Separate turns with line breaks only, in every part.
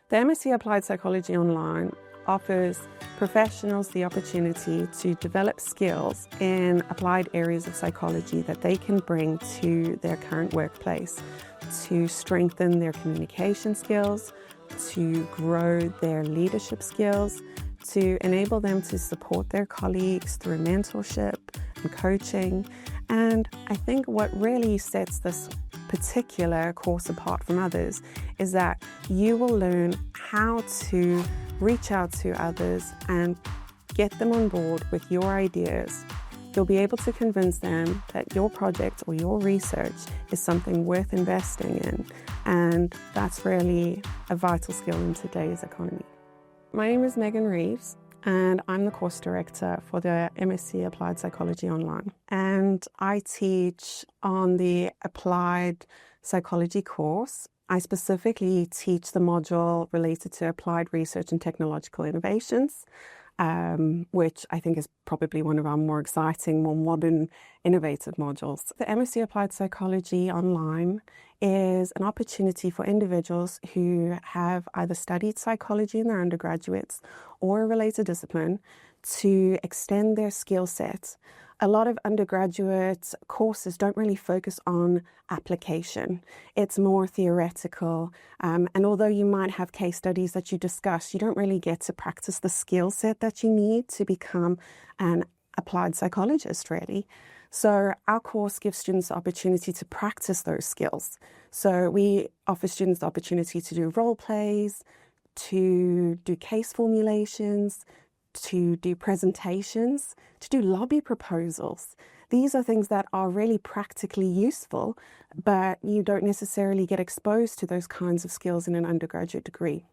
The MSc Applied Psychology Online offers professionals the opportunity to develop skills in applied areas of psychology that they can bring to their current workplace to strengthen their communication skills, to grow their leadership skills, to enable them to support their colleagues through mentorship and coaching. And I think what really sets this particular course apart from others is that you will learn how to reach out to others and get them on board with your ideas. You'll be able to convince them that your project or your research is something worth investing in, and that's really a vital skill in today's economy. My name is Megan Reeves, and I'm the course director for the MSc Applied Psychology Online. And I teach on the Applied Psychology course. I specifically teach the module related to applied research and technological innovations, which I think is probably one of our more exciting, more modern, innovative modules. The MSc Applied Psychology Online is an opportunity for individuals who have either studied psychology in their undergraduates or a related discipline to extend their skill set. A lot of undergraduate courses don't really focus on application. It's more theoretical, and although you might have case studies that you discuss, you don't really get to practice the skill set that you need to become an applied psychologist, really. So our course gives students the opportunity to practice those skills. So we offer students the opportunity to do role plays, to do case formulations, to do presentations, to do lobby proposals. These are things that are really practically useful, but you don't necessarily get exposed to those kinds of skills in an undergraduate degree.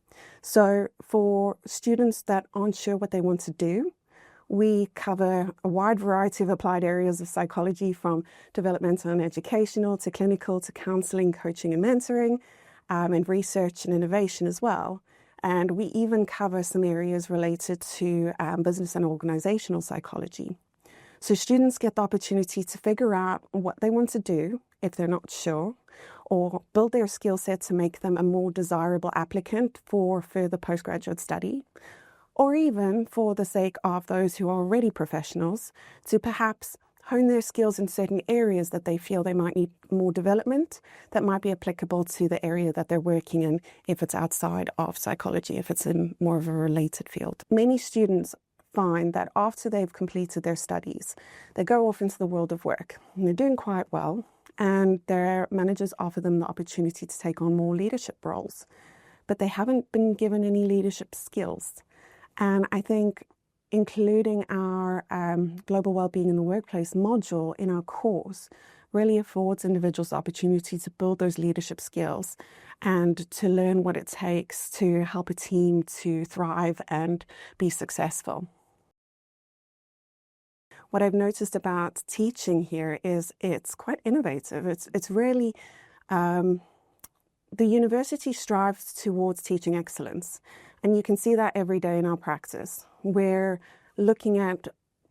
So for students that aren't sure what they want to do, we cover a wide variety of applied areas of psychology, from developmental and educational to clinical to counseling, coaching and mentoring, and research and innovation as well. And we even cover some areas related to business and organizational psychology. So students get the opportunity to figure out what they want to do if they're not sure, or build their skill set to make them a more desirable applicant for further postgraduate study, or even for the sake of those who are already professionals to perhaps hone their skills in certain areas that they feel they might need more development, that might be applicable to the area that they're working in if it's outside of psychology, if it's in more of a related field. Many students find that after they've completed their studies, they go off into the world of work and they're doing quite well, and their managers offer them the opportunity to take on more leadership roles, but they haven't been given any leadership skills. And I think including our Global Wellbeing in the Workplace module in our course really affords individuals the opportunity to build those leadership skills and to learn what it takes to help a team to thrive and be successful. What I've noticed about teaching here is it's quite innovative. It's really, the university strives towards teaching excellence. And you can see that every day in our practice. We're looking at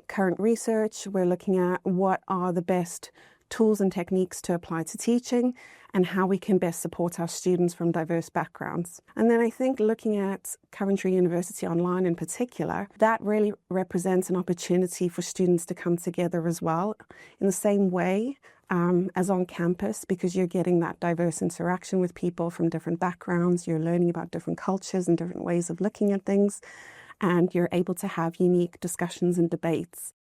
current research, we're looking at what are the best tools and techniques to apply to teaching and how we can best support our students from diverse backgrounds. And then I think looking at Coventry University Online in particular, that really represents an opportunity for students to come together as well in the same way as on campus, because you're getting that diverse interaction with people from different backgrounds, you're learning about different cultures and different ways of looking at things, and you're able to have unique discussions and debates.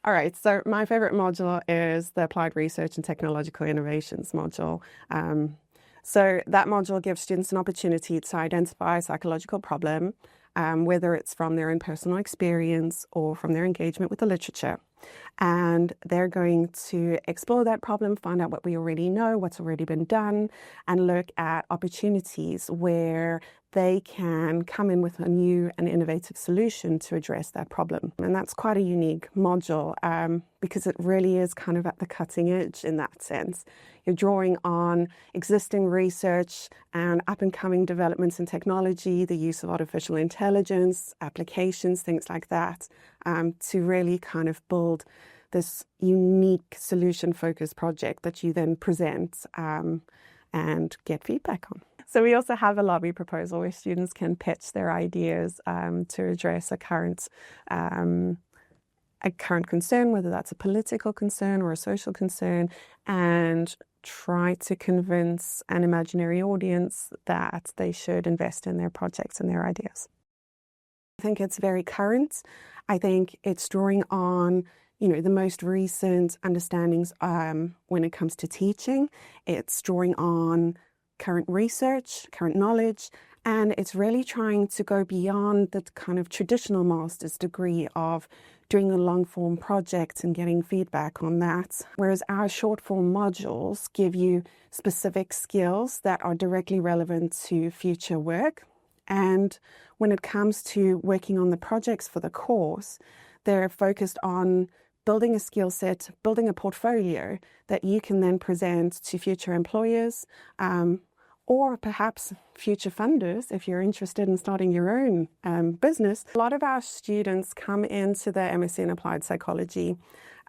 All right, so my favorite module is the Applied Research and Technological Innovations module. So that module gives students an opportunity to identify a psychological problem, whether it's from their own personal experience or from their engagement with the literature. And they're going to explore that problem, find out what we already know, what's already been done, and look at opportunities where they can come in with a new and innovative solution to address that problem. And that's quite a unique module because it really is kind of at the cutting edge in that sense. You're drawing on existing research and up-and-coming developments in technology, the use of artificial intelligence, applications, things like that, to really kind of build this unique solution-focused project that you then present and get feedback on. So we also have a lobby proposal where students can pitch their ideas to address a current concern, whether that's a political concern or a social concern, and try to convince an imaginary audience that they should invest in their projects and their ideas. I think it's very current. I think it's drawing on, the most recent understandings when it comes to teaching. It's drawing on current research, current knowledge, and it's really trying to go beyond the kind of traditional master's degree of doing a long form project and getting feedback on that. Whereas our short form modules give you specific skills that are directly relevant to future work. And when it comes to working on the projects for the course, they're focused on building a skill set, building a portfolio that you can then present to future employers, or perhaps future funders if you're interested in starting your own business. A lot of our students come into the MSc in Applied Psychology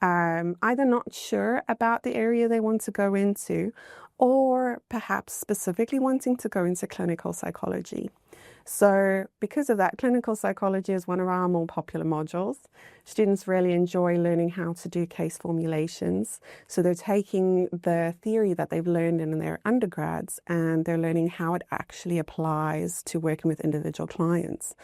either not sure about the area they want to go into, or perhaps specifically wanting to go into clinical psychology. So because of that, clinical psychology is one of our more popular modules. Students really enjoy learning how to do case formulations. So they're taking the theory that they've learned in their undergrads and they're learning how it actually applies to working with individual clients.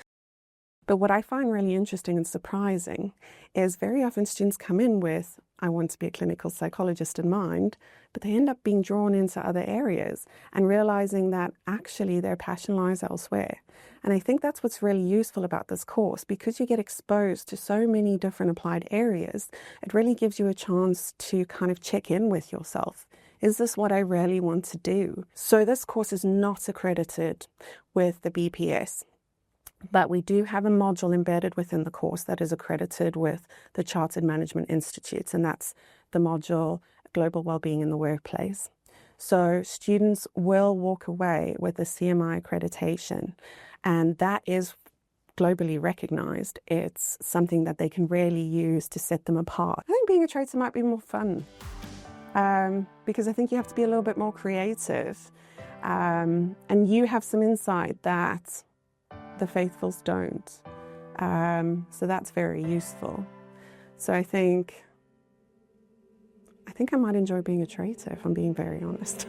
But what I find really interesting and surprising is very often students come in with, I want to be a clinical psychologist in mind, but they end up being drawn into other areas and realizing that actually their passion lies elsewhere. And I think that's what's really useful about this course, because you get exposed to so many different applied areas. It really gives you a chance to kind of check in with yourself. Is this what I really want to do? So this course is not accredited with the BPS. But we do have a module embedded within the course that is accredited with the Chartered Management Institutes, and that's the module Global Wellbeing in the Workplace. So students will walk away with a CMI accreditation, and that is globally recognized. It's something that they can really use to set them apart. I think being a trader might be more fun because I think you have to be a little bit more creative, and you have some insight that the faithfuls don't. So that's very useful. So I think I might enjoy being a traitor, if I'm being very honest.